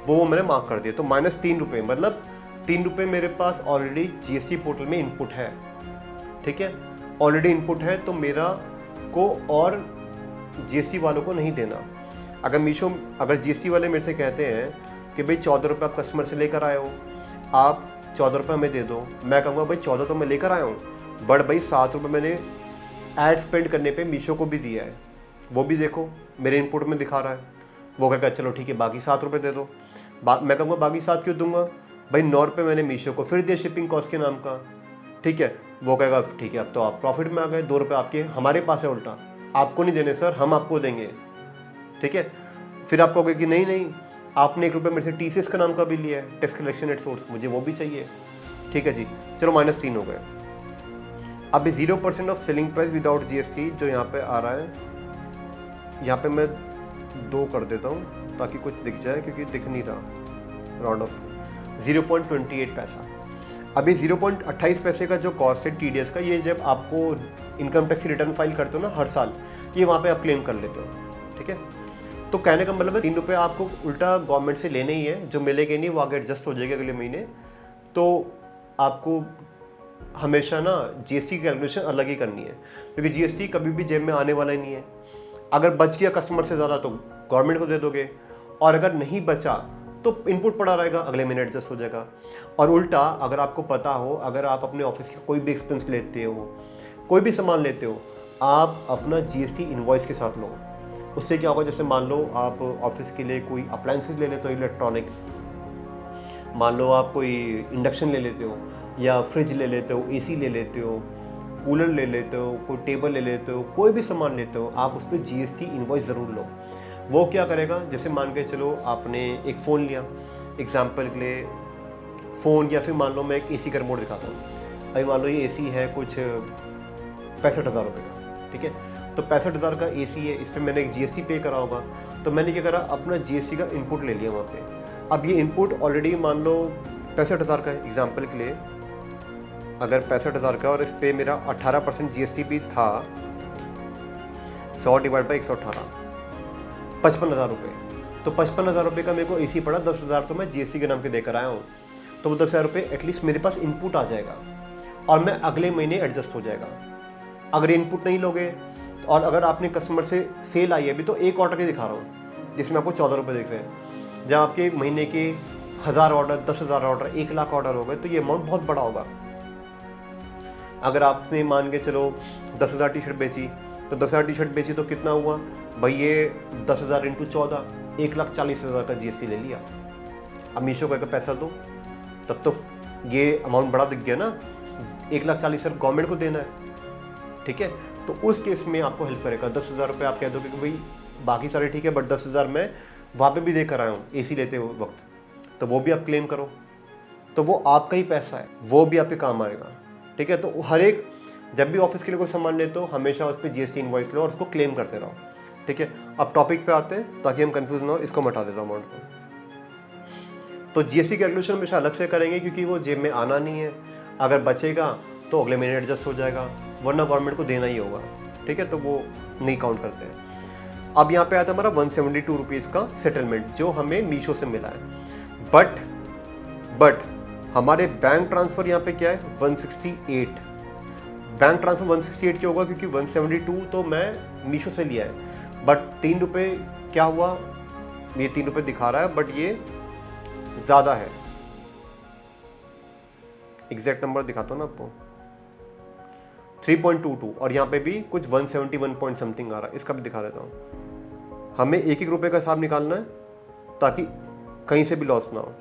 वो मैंने मार्क कर दिया, तो -3 रुपये, मतलब 3 रुपये मेरे पास ऑलरेडी GST पोर्टल में इनपुट है। ठीक है, ऑलरेडी इनपुट है तो मेरा को और GST वालों को नहीं देना। अगर GST वाले मेरे से कहते हैं कि भाई 14 रुपये आप कस्टमर से लेकर आए हो, आप 14 रुपये हमें दे दो, मैं कहूँगा भाई 14 तो मैं लेकर आया हूँ, बट भाई 7 रुपये मैंने ऐड स्पेंड करने पे मीशो को भी दिया है, वो भी देखो मेरे इनपुट में दिखा रहा है। वो कहेगा चलो ठीक है बाकी 7 रुपये दे दो। मैं कहूँगा बाकी 7 क्यों दूंगा भाई, 9 रुपये मैंने मीशो को फिर दिया शिपिंग कॉस्ट के नाम का। ठीक है, वो कहेगा ठीक है अब तो आप प्रॉफिट में आ गए, 2 रुपये आपके हमारे पास है, उल्टा आपको नहीं देने सर, हम आपको देंगे। ठीक है, फिर आप कहोगे कि नहीं आपने 1 रुपये मेरे से TCS का नाम का भी लिया है, टैक्स कलेक्शन एट सोर्स, मुझे वो भी चाहिए। ठीक है जी, चलो -3 हो गए। अब 0% of selling price without GST जो यहाँ पे आ रहा है, यहाँ पे मैं 2 कर देता हूँ ताकि कुछ दिख जाए, क्योंकि दिख नहीं रहा। राउंड ऑफ 0.28 पैसा। अभी 0.28 पैसे का जो कॉस्ट है TDS का, ये जब आपको इनकम टैक्स रिटर्न फाइल करते हो ना हर साल, ये वहाँ पे आप क्लेम कर लेते हो। ठीक है, तो कहने का मतलब है 3 रुपये आपको उल्टा गवर्नमेंट से लेने ही है, जो मिलेंगे नहीं वो आगे एडजस्ट हो जाएगा अगले महीने। तो आपको हमेशा ना GST की कैलकुलेशन अलग ही करनी है, क्योंकि GST कभी भी जेब में आने वाला ही नहीं है। अगर बच गया कस्टमर से ज़्यादा तो गवर्नमेंट को दे दोगे, और अगर नहीं बचा तो इनपुट पड़ा रहेगा, अगले महीने एडजस्ट हो जाएगा। और उल्टा अगर आपको पता हो, अगर आप अपने ऑफिस के कोई भी एक्सपेंस लेते हो, कोई भी सामान लेते हो, आप अपना GST इनवॉइस के साथ लो। उससे क्या होगा, जैसे मान लो आप ऑफिस के लिए कोई अप्लायंसेस ले लेते हो इलेक्ट्रॉनिक, मान लो आप कोई इंडक्शन ले लेते हो या फ्रिज ले लेते हो, AC ले लेते हो, कूलर ले लेते हो, कोई टेबल ले लेते हो, कोई भी सामान लेते हो, आप उस पर GST इनवॉइस ज़रूर लो। वो क्या करेगा, जैसे मान के चलो आपने एक फ़ोन लिया, एग्जाम्पल के लिए फ़ोन या फिर मान लो मैं एक एसी का रिमोट दिखाता हूँ। अभी मान लो ये एसी है कुछ 65,000 रुपये का, ठीक है। तो 65,000 का एसी है, इस पर मैंने एक जीएसटी पे करा होगा। तो मैंने क्या करा, अपना जीएसटी का इनपुट ले लिया वहाँ पे। अब ये इनपुट ऑलरेडी मान लो 65,000 का है एग्जाम्पल के लिए। अगर 65,000 का और इस पर मेरा 18% जीएसटी भी था, 100 डिवाइड बाई 118, 55,000 रुपये। तो 55,000 रुपये का मेरे को एसी पड़ा, 10,000 तो मैं जीएसटी के नाम के देकर आया हूँ। तो वो 10,000 रुपये एटलीस्ट मेरे पास इनपुट आ जाएगा और मैं अगले महीने एडजस्ट हो जाएगा। अगर इनपुट नहीं लोगे और अगर आपने कस्टमर से सेल आई है, अभी तो एक ऑर्डर के दिखा रहा हूँ जिसमें आपको 14 रुपये दिख रहे हैं, जब आपके महीने के 1000 ऑर्डर, 10,000 ऑर्डर, 1 लाख ऑर्डर हो गए तो ये अमाउंट बहुत बड़ा होगा। अगर आपने मान के चलो 10,000 टी शर्ट बेची, तो 10,000 टी शर्ट बेची तो कितना हुआ भाई, ये 10,000 इंटू 14, 1,40,000 का जीएसटी ले लिया। अब मीशो का पैसा दो, तब तो ये अमाउंट बड़ा दिख गया ना। 1,40,000 गवर्नमेंट को देना है, ठीक है। तो उस केस में आपको हेल्प करेगा। 10,000 रुपये आप कह दोगे कि भाई बाकी सारे ठीक है, बट 10,000 मैं वहाँ पे भी देकर आया हूँ एसी लेते हुए वक्त, तो वो भी आप क्लेम करो। तो वो आपका ही पैसा है, वो भी आपके काम आएगा, ठीक है। तो हर एक जब भी ऑफिस के लिए कोई सामान लेते हो, हमेशा उस पर जीएसटी इनवॉइस लो और उसको क्लेम करते रहो, ठीक है। अब टॉपिक पे आते हैं ताकि हम कंफ्यूज ना हो, इसको मैं हटा देता हूँ अमाउंट को। तो जीएसटी कैलकुलेशन हमेशा अलग से करेंगे क्योंकि वो जेब में आना नहीं है। अगर बचेगा तो अगले महीने एडजस्ट हो जाएगा, वरना गवर्नमेंट को देना ही होगा, ठीक है। तो वो नहीं काउंट करते हैं। अब यहाँ पे आता है हमारा 172 रुपीज़ का सेटलमेंट जो हमें मीशो से मिला है। बट हमारे बैंक ट्रांसफ़र यहाँ पे क्या है, 168। बैंक ट्रांसफ़र 168 क्यों होगा, क्योंकि 172 तो मैं मीशो से लिया है, बट 3 रुपये क्या हुआ, ये 3 रुपये दिखा रहा है बट ये ज़्यादा है। एग्जैक्ट नंबर दिखाता हूँ ना आपको, 3.22, और यहाँ पे भी कुछ 171 पॉइंट समथिंग आ रहा है, इसका भी दिखा देता हूँ। हमें एक रुपये का हिसाब निकालना है ताकि कहीं से भी लॉस ना हो।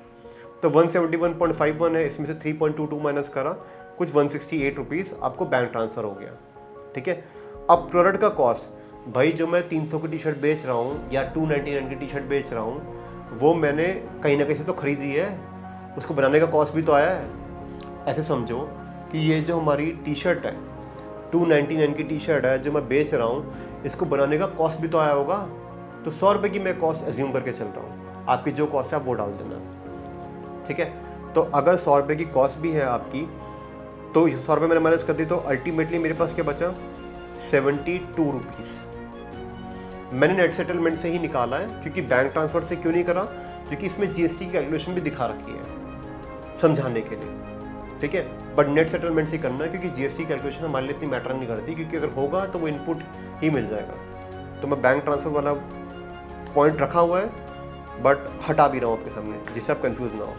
तो 171.51 है, इसमें से 3.22 माइनस करा, कुछ 168 रुपीज़ आपको बैंक ट्रांसफ़र हो गया, ठीक है। अब प्रोडक्ट का कॉस्ट, भाई जो मैं 300 की टी शर्ट बेच रहा हूँ या 299 की टी शर्ट बेच रहा हूँ, वो मैंने कहीं ना कहीं से तो खरीदी है, उसको बनाने का कॉस्ट भी तो आया है। ऐसे समझो कि ये जो हमारी टी शर्ट है, 299 की टी शर्ट है जो मैं बेच रहा हूँ, इसको बनाने का कॉस्ट भी तो आया होगा। तो 100 रुपये की मैं कॉस्ट एज्यूम करके चल रहा हूँ, आपकी जो कॉस्ट है आप वो डाल देना, ठीक है। तो अगर 100 रुपये की कॉस्ट भी है आपकी, तो 100 रुपये मैंने माइनस कर दी, तो अल्टीमेटली मेरे पास क्या बचा, 72 रुपीज़। मैंने नेट सेटलमेंट से ही निकाला है, क्योंकि बैंक ट्रांसफ़र से क्यों नहीं करा, क्योंकि इसमें जीएसटी की कैलकुलेशन भी दिखा रखी है समझाने के लिए, ठीक है। बट नेट सेटलमेंट से करना है क्योंकि जीएसटी कैलकुलेशन हमारे लिए इतनी मैटर नहीं करती, क्योंकि अगर होगा तो वो इनपुट ही मिल जाएगा। तो मैं बैंक ट्रांसफ़र वाला पॉइंट रखा हुआ है बट हटा भी रहा हूँ आपके सामने, जिससे आप कंफ्यूज ना हो।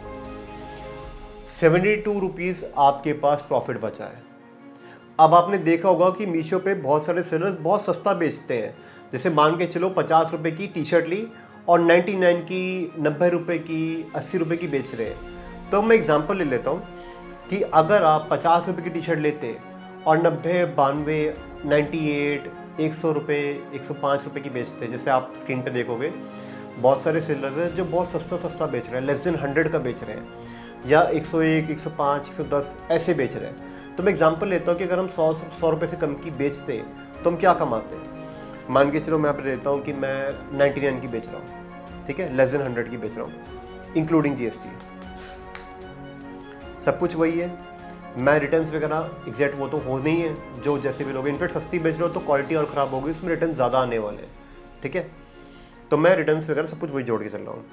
72 रुपीज़ आपके पास प्रॉफिट बचा है। अब आपने देखा होगा कि मीशो पे बहुत सारे सेलर्स बहुत सस्ता बेचते हैं। जैसे मान के चलो 50 रुपये की टी शर्ट ली और 99 की, 90 रुपये की, 80 रुपये की बेच रहे हैं। तो मैं एग्जांपल ले लेता हूँ कि अगर आप 50 रुपये की टी शर्ट लेते और 90, 92, 98, 100 रुपये, 105 रुपये की बेचते, जैसे आप स्क्रीन पे देखोगे बहुत सारे सेलर्स हैं जो बहुत सस्ता बेच रहे हैं, लेस देन 100 का बेच रहे हैं, या 101, 105, 110 ऐसे बेच रहे हैं। तो मैं एग्जांपल लेता हूँ कि अगर हम 100 रुपये से कम की बेचते तो हम क्या कमाते हैं। मान के चलो मैं आप लेता हूँ कि मैं 99 की बेच रहा हूँ, ठीक है, लेस देन 100 की बेच रहा हूँ इंक्लूडिंग जीएसटी, सब कुछ वही है। मैं रिटर्न्स वगैरह एग्जैक्ट वो तो हो नहीं है जो जैसे भी लोग, इनफेक्ट सस्ती बेच रहे हो तो क्वालिटी और ख़राब होगी, उसमें रिटर्न ज़्यादा आने वाले हैं, ठीक है। तो मैं रिटर्न्स वगैरह सब कुछ वही जोड़ के चल रहा हूँ।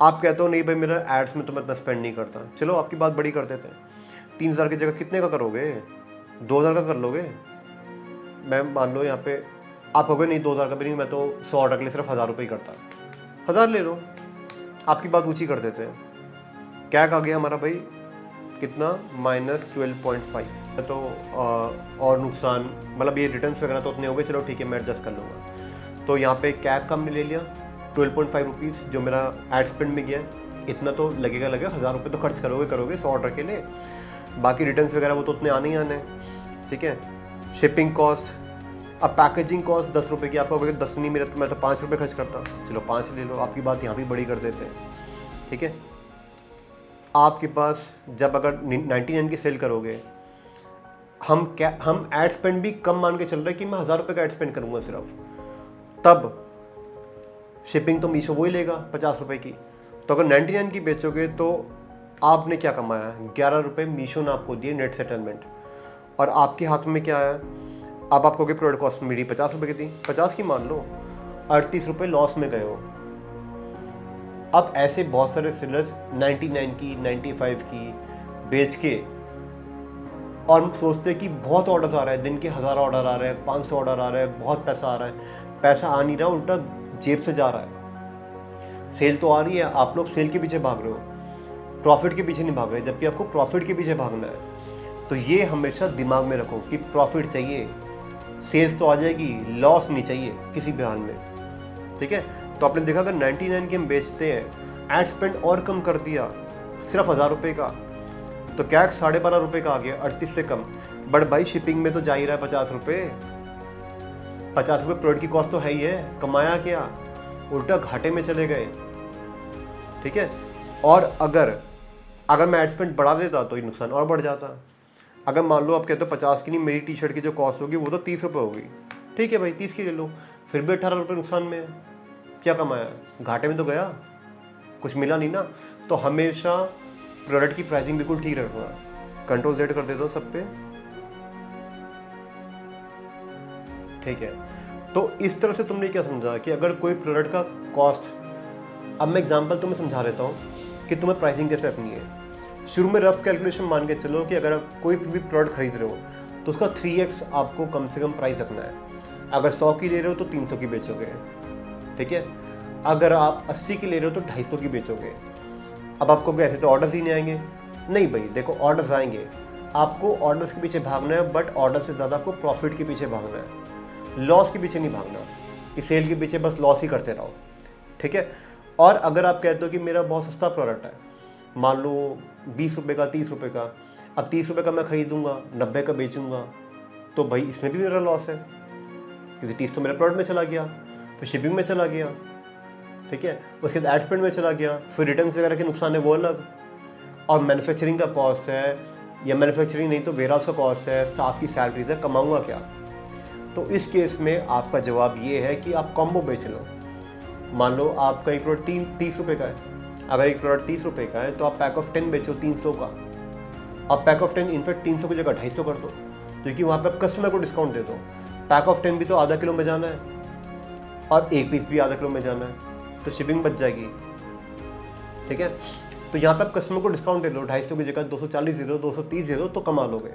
आप कहते हो नहीं भाई मेरा एड्स में तो मैं इतना स्पेंड नहीं करता, चलो आपकी बात बड़ी कर देते हैं। 3,000 की जगह कितने का करोगे, 2,000 का कर लोगे। मैं मान लो यहाँ पे आप कहोगे नहीं 2,000 का भी नहीं, मैं तो 100 ऑर्डर के लिए सिर्फ 1,000 रुपये ही करता, 1,000 ले लो, आपकी बात ऊँची कर देते हैं। क्या आ गया हमारा भाई, कितना, -12.5। तो और नुकसान मतलब ये रिटर्न्स वगैरह तो उतने हो गए, चलो ठीक है मैं एडजस्ट कर लूँगा। तो यहाँ पे कैब का हमने ले लिया 12.5 रुपीज़ जो मेरा एड स्पेंड में गया, इतना तो लगेगा 1,000 रुपये तो खर्च करोगे 100 ऑर्डर के लिए। बाकी रिटर्न्स वगैरह वो तो उतने आने ही आने, ठीक है। शिपिंग कॉस्ट, अब पैकेजिंग कॉस्ट 10 रुपये की, आपको अगर 10 नहीं मिला तो मैं तो 5 रुपये खर्च करता, चलो 5 ले लो, आपकी बात यहाँ भी बड़ी कर देते हैं, ठीक है। आपके पास जब अगर 99 की सेल करोगे, हम एड स्पेंड भी कम मान के चल रहे हैं कि मैं 1000 रुपये का एड स्पेंड करूँगा सिर्फ, तब शिपिंग तो मीशो वो ही लेगा 50 रुपये की। तो अगर 99 की बेचोगे तो आपने क्या कमाया, 11 रुपये मीशो ने आपको दिए नेट सेटलमेंट, और आपके हाथ में क्या आया। अब आपको कि प्रोडक्ट कॉस्ट मेरी 50 रुपये की थी, 50 की मान लो, 38 रुपये लॉस में गए हो। अब ऐसे बहुत सारे सेलर्स 99 की 95 की बेच के और सोचते हैं कि बहुत ऑर्डर आ रहा है, दिन के 1000 ऑर्डर आ रहे हैं, 500 ऑर्डर आ रहे हैं, बहुत पैसा आ रहा है। पैसा आ नहीं रहा, उल्टा जेब से जा रहा है। सेल तो आ रही है, आप लोग सेल के पीछे भाग रहे हो, प्रॉफिट के पीछे नहीं भाग रहे, जबकि आपको प्रॉफिट के पीछे भागना है। तो ये हमेशा दिमाग में रखो कि प्रॉफिट चाहिए, सेल्स तो आ जाएगी, लॉस नहीं चाहिए किसी भी हाल में, ठीक है। तो आपने देखा अगर 99 के हम बेचते हैं, एड स्पेंड और कम कर दिया सिर्फ 1000 रुपये का, तो क्या 12.5 रुपये का आ गया, 38 से कम। बट भाई शिपिंग में तो जा ही रहा है 50 रुपये, 50 रुपये प्रोडक्ट की कॉस्ट तो है ही है, कमाया क्या, उल्टा घाटे में चले गए, ठीक है। और अगर मैं एड स्पेंड बढ़ा देता तो ये नुकसान और बढ़ जाता। अगर मान लो आप कहते हो 50 की नहीं, मेरी टी शर्ट की जो कॉस्ट होगी वो तो 30 रुपये होगी, ठीक है भाई 30 की ले लो, फिर भी 18 रुपये नुकसान में है। क्या कमाया, घाटे में तो गया, कुछ मिला नहीं ना। तो हमेशा प्रोडक्ट की प्राइसिंग बिल्कुल ठीक रखना। कंट्रोल Z कर देता हूँ सब पे, ठीक है। तो इस तरह से तुमने क्या समझा कि अगर कोई प्रोडक्ट का कॉस्ट, अब मैं एग्जांपल तुम्हें समझा देता हूँ कि तुम्हें प्राइसिंग कैसे रखनी है। शुरू में रफ कैलकुलेशन मान के चलो कि अगर आप कोई भी प्रोडक्ट खरीद रहे हो तो उसका 3x आपको कम से कम प्राइस रखना है। अगर 100 की ले रहे हो तो 300 की बेचोगे, ठीक है। अगर आप 80 की ले रहे हो तो 250 की बेचोगे। अब आपको ऐसे तो ऑर्डर्स ही नहीं आएंगे, नहीं भाई देखो ऑर्डर्स आएंगे, आपको ऑर्डर्स के पीछे भागना है, बट ऑर्डर से ज़्यादा आपको प्रॉफिट के पीछे भागना है, लॉस के पीछे नहीं भागना कि सेल के पीछे बस लॉस ही करते रहो, ठीक है। और अगर आप कहते हो कि मेरा बहुत सस्ता प्रोडक्ट है, मान लो 20 रुपये का, 30 रुपये का, अब 30 रुपये का मैं खरीदूंगा, 90 का बेचूंगा, तो भाई इसमें भी मेरा लॉस है, क्योंकि 30 तो मेरे प्रोडक्ट में चला गया, फिर शिपिंग में चला गया, ठीक है, उसके बाद एड स्पेंड में चला गया, फिर रिटर्न वगैरह के नुकसान है वो अलग, और मैन्युफैक्चरिंग का कॉस्ट है, या मैन्युफैक्चरिंग नहीं तो वेयरहाउस का कॉस्ट है, स्टाफ की सैलरीज है, कमाऊंगा क्या। तो इस केस में आपका जवाब ये है कि आप कॉम्बो बेच लो। मान लो आपका एक प्रोडक्ट 30 रुपये का है, अगर एक प्रोडक्ट 30 रुपये का है तो आप पैक ऑफ 10 बेचो 300 का। अब पैक ऑफ 10 इनफैक्ट 300 की जगह 250 कर दो, क्योंकि वहाँ पे आप कस्टमर को डिस्काउंट दे दो। पैक ऑफ 10 भी तो आधा किलो में जाना है, और एक पीस भी आधा किलो में जाना है, तो शिपिंग बच जाएगी, ठीक है। तो यहाँ पे आप कस्टमर को डिस्काउंट दे लो, 250 की जगह 240 दे दो, 230 दे दो, तो कमा लोगे।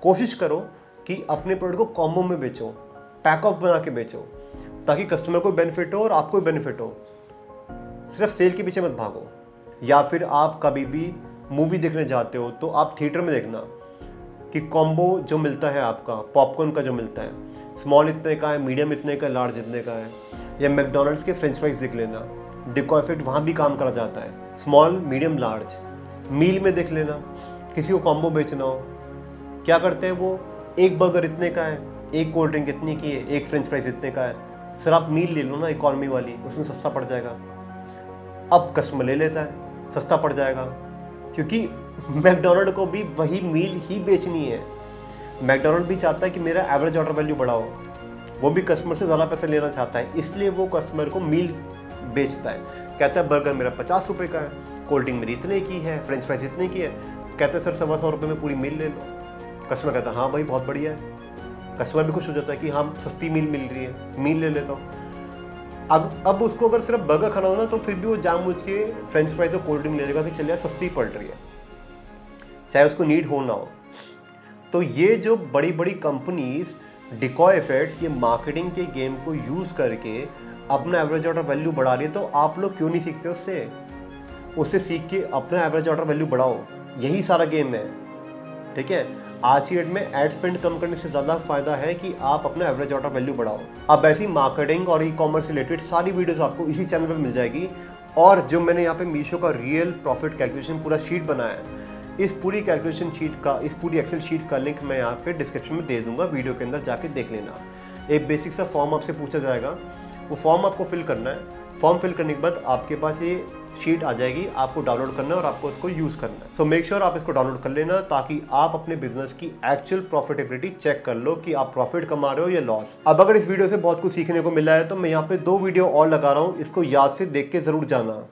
कोशिश करो कि अपने प्रोडक्ट को कॉम्बो में बेचो, पैक ऑफ बना के बेचो, ताकि कस्टमर को बेनिफिट हो और आपको भी बेनिफिट हो। सिर्फ सेल के पीछे मत भागो। या फिर आप कभी भी मूवी देखने जाते हो तो आप थिएटर में देखना कि कॉम्बो जो मिलता है आपका, पॉपकॉर्न का जो मिलता है, स्मॉल इतने का है, मीडियम इतने का, लार्ज इतने का है। या मैकडोनल्ड्स के फ्रेंच फ्राइज देख लेना, डिको इफेक्ट वहाँ भी काम करा जाता है, स्मॉल मीडियम लार्ज। मील में देख लेना, किसी को कॉम्बो बेचना हो, क्या करते हैं वो, एक बर्गर इतने का है, एक कोल्ड ड्रिंक इतनी की है, एक फ्रेंच फ्राइज इतने का है, सर आप मील ले लो ना इकॉनमी वाली, उसमें सस्ता पड़ जाएगा। अब कस्टमर ले लेता है, सस्ता पड़ जाएगा, क्योंकि मैकडोनल्ड को भी वही मील ही बेचनी है। मैकडोनल्ड भी चाहता है कि मेरा एवरेज ऑर्डर वैल्यू बढ़ाओ, वो भी कस्टमर से ज़्यादा पैसे लेना चाहता है, इसलिए वो कस्टमर को मील बेचता है। कहता है बर्गर मेरा 50 रुपये का है, कोल्ड ड्रिंक मेरी इतने की है, फ्रेंच फ्राइज इतने की है, कहते हैं सर 125 रुपये में पूरी मील ले लो। कस्टमर कहता है हाँ भाई बहुत बढ़िया है, कस्टमर भी खुश हो जाता है कि हाँ सस्ती मील मिल रही है, मील ले लेता हूँ। अब उसको अगर सिर्फ बर्गर खाना हो ना, तो फिर भी वो जानबूझ के फ्रेंच फ्राइज और कोल्ड ड्रिंक ले लेगा कि चलिए सस्ती पड़ रही है, चाहे उसको नीड हो ना हो। तो ये जो बड़ी बड़ी कंपनीज डिको इफेक्ट, ये मार्केटिंग के गेम को यूज़ करके अपना एवरेज ऑर्डर वैल्यू बढ़ा रही है, तो आप लोग क्यों नहीं सीखते उससे सीख के अपना एवरेज ऑर्डर वैल्यू बढ़ाओ। यही सारा गेम है, ठीक है। आज की डेट में एड स्पेंड कम करने से ज़्यादा फायदा है कि आप अपना एवरेज ऑर्डर वैल्यू बढ़ाओ। अब ऐसी मार्केटिंग और ई कॉमर्स रिलेटेड सारी वीडियोस आपको इसी चैनल पर मिल जाएगी। और जो मैंने यहाँ पे मीशो का रियल प्रॉफिट कैलकुलेशन पूरा शीट बनाया है, इस पूरी कैलकुलेशन शीट का, इस पूरी एक्सेल शीट का लिंक मैं यहाँ पे डिस्क्रिप्शन में दे दूंगा, वीडियो के अंदर जाके देख लेना। एक बेसिक सा फॉर्म आपसे पूछा जाएगा, वो फॉर्म आपको फिल करना है। फॉर्म फिल करने के बाद आपके पास ये शीट आ जाएगी, आपको डाउनलोड करना है और आपको उसको यूज करना है। सो मेक श्योर आप इसको डाउनलोड कर लेना ताकि आप अपने बिजनेस की एक्चुअल प्रॉफिटेबिलिटी चेक कर लो कि आप प्रॉफिट कमा रहे हो या लॉस। अब अगर इस वीडियो से बहुत कुछ सीखने को मिला है तो मैं यहाँ पे 2 वीडियो और लगा रहा हूँ, इसको याद से देख के जरूर जाना।